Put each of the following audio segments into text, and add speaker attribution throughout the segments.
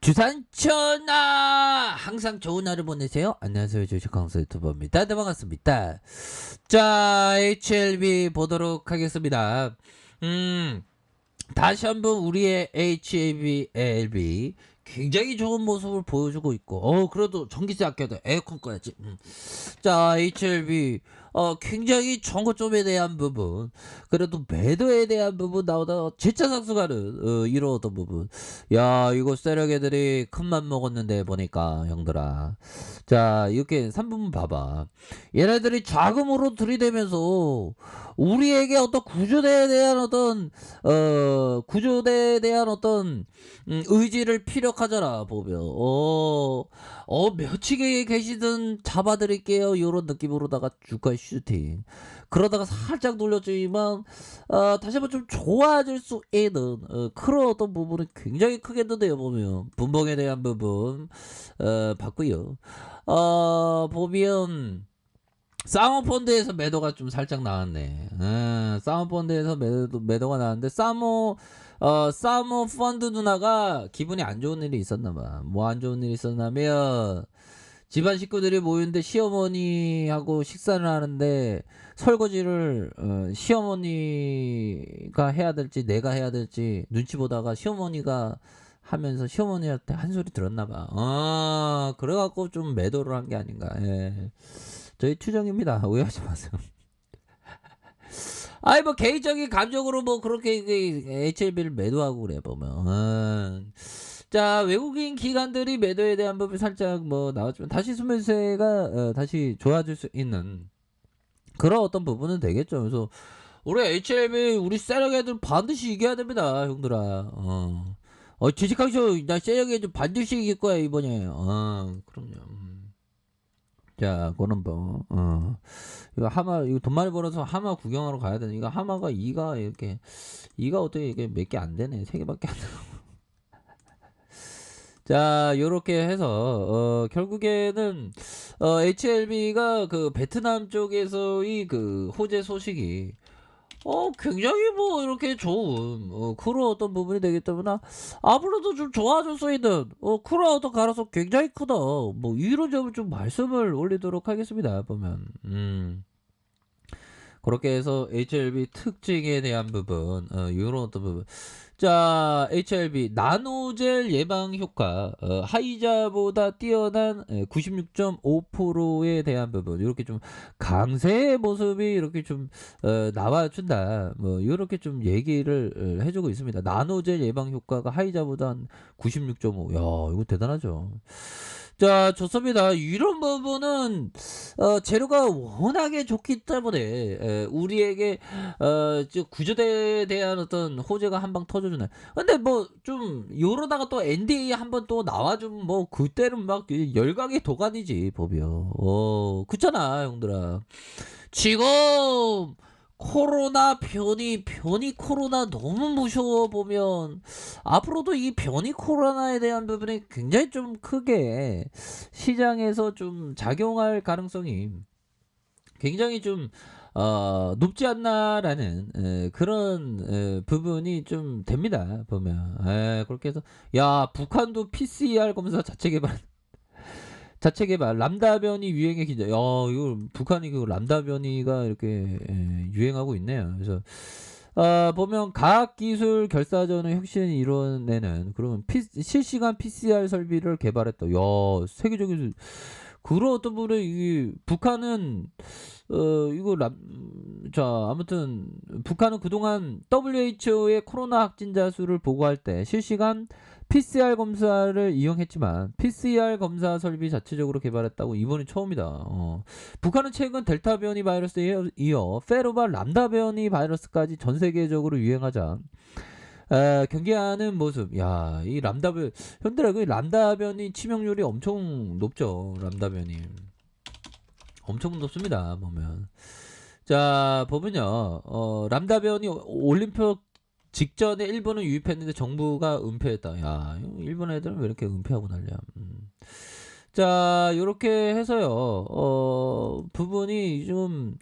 Speaker 1: 주산천하 항상 좋은 하루 보내세요. 안녕하세요, 주식강사 유튜버입니다. 네, 반갑습니다. 자, HLB 보도록 하겠습니다. 다시 한번 우리의 HLB 굉장히 좋은 모습을 보여주고 있고, 그래도 전기세 아껴도 에어컨 꺼야지. 자, HLB 굉장히 정거점에 대한 부분, 그래도 매도에 대한 부분 나오다 진짜 상승하는 이러던 부분. 야, 이거 세력 애들이 큰맘 먹었는데 보니까 형들아. 자, 이렇게 3부분 봐봐. 얘네들이 자금으로 들이대면서 우리에게 어떤 구조대에 대한 구조대에 대한 의지를 피력하잖아 보면. 며칠에 계시든 잡아드릴게요 요런 느낌으로다가 주가 슈팅, 그러다가 살짝 놀렸지만 다시 한번 좀 좋아질 수 있는 그런 어떤 부분은 굉장히 크겠는데요 보면. 분봉에 대한 부분 봤고요. 보면 사모펀드에서 매도가 좀 살짝 나왔네. 사모펀드에서 매도가 나왔는데, 사모 펀드 누나가 기분이 안 좋은 일이 있었나봐. 뭐 안 좋은 일이 있었냐면, 집안 식구들이 모였는데 시어머니하고 식사를 하는데 설거지를 시어머니가 해야 될지 내가 해야 될지 눈치 보다가 시어머니가 하면서 시어머니한테 한 소리 들었나봐. 그래갖고 좀 매도를 한 게 아닌가. 예. 저희 추정입니다. 오해하지 마세요. 아니 뭐 개인적인 감정으로 뭐 그렇게 HLB를 매도하고 그래 보면. 자, 외국인 기관들이 매도에 대한 부분이 살짝 뭐 나왔지만 다시 수매세가 다시 좋아질 수 있는 그런 어떤 부분은 되겠죠. 그래서 우리 HLB 우리 세력 애들 반드시 이겨야 됩니다, 형들아. 주식하쇼 나 세력 애들 반드시 이길 거야 이번에. 그럼요. 자, 그는 뭐, 이거 이거 돈 많이 벌어서 하마 구경하러 가야 되는, 이거 하마가 이가 어떻게 이게 몇 개 안 되네. 3개밖에 안 돼. 자, 요렇게 해서, 결국에는, HLB가 그 베트남 쪽에서의 그 호재 소식이, 굉장히 뭐 이렇게 좋은 그런 어떤 부분이 되기 때문에 앞으로도 좀 좋아질 수 있는 그런 어떤 가능성 굉장히 크다. 뭐 이런 점을 좀 말씀을 올리도록 하겠습니다. 보면 그렇게 해서 HLB 특징에 대한 부분, 이런 어떤 부분. 자, HLB 나노젤 예방 효과, 하이자보다 뛰어난 96.5%에 대한 부분, 이렇게 좀 강세의 모습이 이렇게 좀 나와준다. 뭐 이렇게 좀 얘기를 해주고 있습니다. 나노젤 예방 효과가 하이자보다 한 96.5. 야, 이거 대단하죠. 자, 좋습니다. 이런 부분은 재료가 워낙에 좋기 때문에 우리에게 구조대에 대한 어떤 호재가 한 방 터져주네. 근데 뭐 좀 요러다가 또 NDA 한번 또 나와주면 뭐 그때는 막 열광의 도가니지 보면. 그렇잖아 형들아. 지금 코로나 변이 코로나 너무 무서워 보면 앞으로도 이 변이 코로나에 대한 부분이 굉장히 좀 크게 시장에서 좀 작용할 가능성이 굉장히 좀 높지 않나라는 그런 부분이 좀 됩니다 보면. 그렇게 해서 야, 북한도 PCR 검사 자체 개발 람다 변이 유행의 기자. 이거 북한이 그 람다 변이가 이렇게 유행하고 있네요. 그래서 보면 과학 기술 결사전의 혁신을 이뤄내는 그러면 실시간 PCR 설비를 개발했다. 야, 세계적인 그런 어떤 분의 이 북한은 이거 자, 아무튼 북한은 그동안 WHO의 코로나 확진자 수를 보고할 때 실시간 PCR 검사를 이용했지만 PCR 검사 설비 자체적으로 개발했다고 이번이 처음이다. 북한은 최근 델타 변이 바이러스에 이어 페로바 람다 변이 바이러스까지 전 세계적으로 유행하자 경계하는 모습. 야, 이 람다 변, 현들아, 그 람다 변이 치명률이 엄청 높죠. 람다 변이 엄청 높습니다. 보면. 자, 보면요. 람다 변이 올림픽 직전에 일본은 유입했는데 정부가 은폐했다. 야, 일본 애들은 왜 이렇게 은폐하고 난리야. 자, 요렇게 해서요. 부분이 좀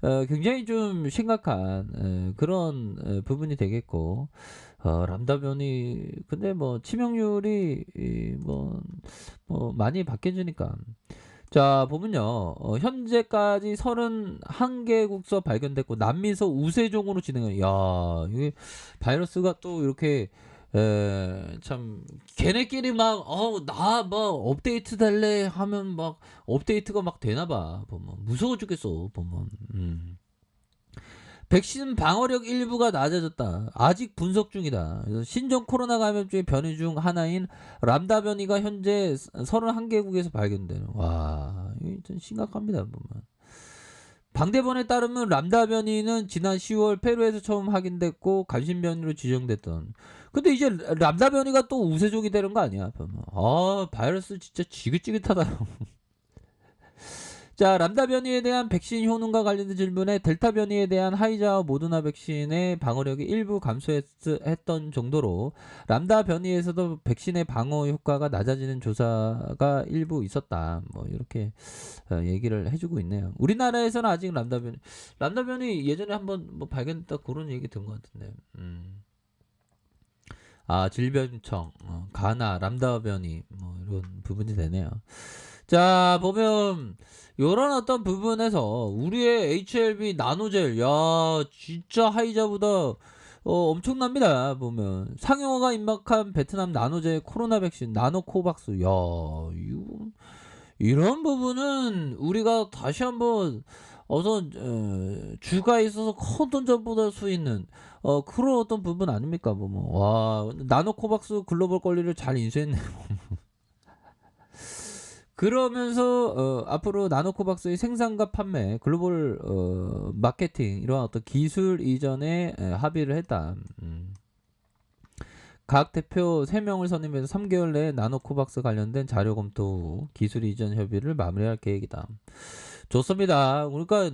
Speaker 1: 굉장히 좀 심각한 그런 부분이 되겠고, 람다 변이 근데 뭐 치명률이 뭐 많이 바뀌어지니까. 자 보면요. 현재까지 31개국서 발견됐고 남미서 우세종으로 진행해. 야 이게 바이러스가 또 이렇게 참 걔네끼리 막 나 막 업데이트 달래 하면 막 업데이트가 막 되나 봐. 보면 무서워 죽겠어 보면. 백신 방어력 일부가 낮아졌다. 아직 분석 중이다. 그래서 신종 코로나 감염증의 변이 중 하나인 람다 변이가 현재 31개국에서 발견되는. 와, 이거 좀 심각합니다. 보면. 방대본에 따르면 람다 변이는 지난 10월 페루에서 처음 확인됐고 감신 변이로 지정됐던. 근데 이제 람다 변이가 또 우세종이 되는 거 아니야? 보면. 바이러스 진짜 지긋지긋하다. 자, 람다 변이에 대한 백신 효능과 관련된 질문에 델타 변이에 대한 화이자와 모더나 백신의 방어력이 일부 감소했던 정도로 람다 변이에서도 백신의 방어 효과가 낮아지는 조사가 일부 있었다. 뭐 이렇게 얘기를 해주고 있네요. 우리나라에서는 아직 람다 변이 예전에 한번 뭐 발견됐다 그런 얘기 든 것 같은데. 질병청, 가나, 람다 변이 뭐 이런 부분이 되네요. 자 보면 요런 어떤 부분에서 우리의 HLB 나노젤 야 진짜 하이자보다 엄청납니다. 보면 상용화가 임박한 베트남 나노젤 코로나 백신 나노코박스 야 이런 부분은 우리가 다시 한번 어서 주가 있어서 커던 점보다 수 있는 그런 어떤 부분 아닙니까? 보면 와 나노코박스 글로벌 권리를 잘 인수했네. 그러면서 앞으로 나노코박스의 생산과 판매, 글로벌 마케팅 이런 어떤 기술 이전에 합의를 했다. 각 대표 3명을 선임해서 3개월 내에 나노코박스 관련된 자료 검토 후 기술 이전 협의를 마무리할 계획이다. 좋습니다. 그러니까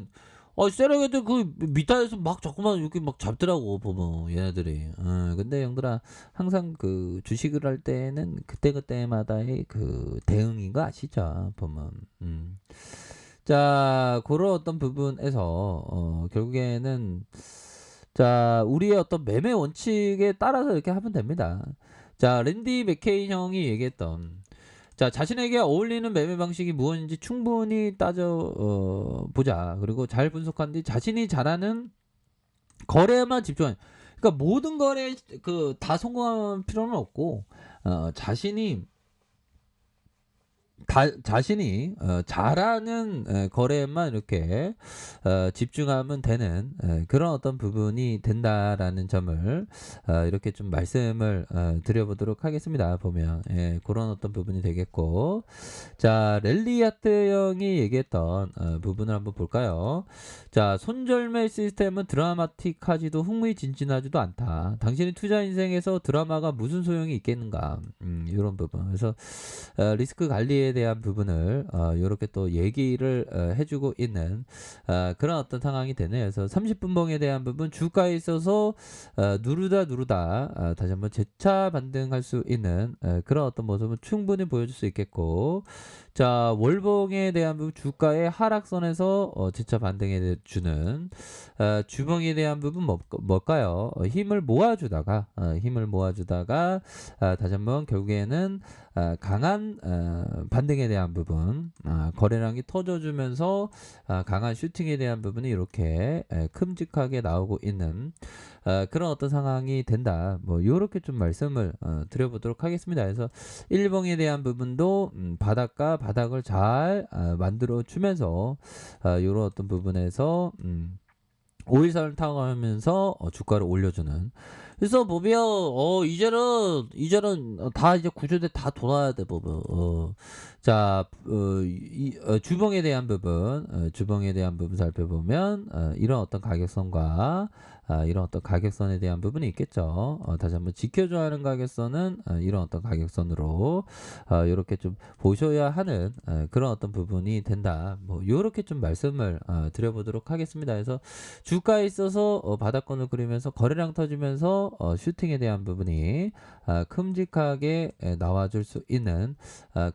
Speaker 1: 세력애들 그 밑단에서 막 자꾸만 이렇게 막 잡더라고 보면 얘네들이. 근데 형들아 항상 그 주식을 할 때는 그때그때마다의 그 대응인 거 아시죠? 보면. 자 그런 어떤 부분에서 결국에는 자 우리의 어떤 매매 원칙에 따라서 이렇게 하면 됩니다. 자 랜디 맥케인 형이 얘기했던 자 자신에게 어울리는 매매 방식이 무엇인지 충분히 따져 보자. 그리고 잘 분석한 뒤 자신이 잘하는 거래에만 집중해. 그러니까 모든 거래에 그 다 성공할 필요는 없고 자신이 자신이 잘하는 거래에만 이렇게 집중하면 되는 그런 어떤 부분이 된다라는 점을 이렇게 좀 말씀을 드려보도록 하겠습니다. 보면 그런 어떤 부분이 되겠고 자 랠리아트 형이 얘기했던 부분을 한번 볼까요? 자 손절매 시스템은 드라마틱하지도 흥미진진하지도 않다. 당신의 투자 인생에서 드라마가 무슨 소용이 있겠는가 이런 부분. 그래서 리스크 관리에 대한 부분을 이렇게 또 얘기를 해주고 있는 그런 어떤 상황이 되네요. 그래서 30분봉에 대한 부분 주가에 있어서 누르다 다시 한번 재차 반등할 수 있는 그런 어떤 모습은 충분히 보여줄 수 있겠고 자 월봉에 대한 부분 주가의 하락선에서 재차 반등해 주는 주봉에 대한 부분 뭘까요? 힘을 모아주다가 다시 한번 결국에는 강한 반등에 대한 부분 거래량이 터져주면서 강한 슈팅에 대한 부분이 이렇게 큼직하게 나오고 있는 그런 어떤 상황이 된다. 뭐 이렇게 좀 말씀을 드려보도록 하겠습니다. 그래서 일봉에 대한 부분도 바닥과 바닥을 잘 만들어 주면서 이런 어떤 부분에서 5일선을 타고하면서 주가를 올려주는. 그래서 보면 이제는 다 이제 구조대 다 돌아야 돼 보면. 자 주봉에 대한 부분 살펴보면 이런 어떤 가격선과 이런 어떤 가격선에 대한 부분이 있겠죠. 다시 한번 지켜줘야 하는 가격선은 이런 어떤 가격선으로 이렇게 좀 보셔야 하는 그런 어떤 부분이 된다. 뭐 이렇게 좀 말씀을 드려보도록 하겠습니다. 그래서 주가에 있어서 바닥권을 그리면서 거래량 터지면서 슈팅에 대한 부분이 큼직하게 나와줄 수 있는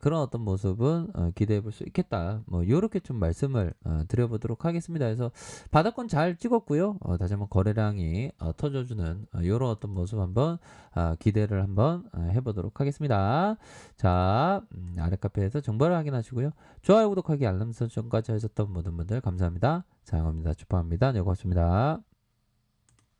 Speaker 1: 그런 어떤 모습은 기대해 볼 수 있겠다. 뭐 이렇게 좀 말씀을 드려보도록 하겠습니다. 그래서 바닥권 잘 찍었고요. 다시 한번 거래량 대량이 터져주는 이런 어떤 모습 한번 기대를 한번 해보도록 하겠습니다. 자, 아래 카페에서 정보를 확인하시고요. 좋아요, 구독하기, 알람 설정까지 하셨던 모든 분들 감사합니다. 사용합니다. 축복합니다. 네, 고맙습니다.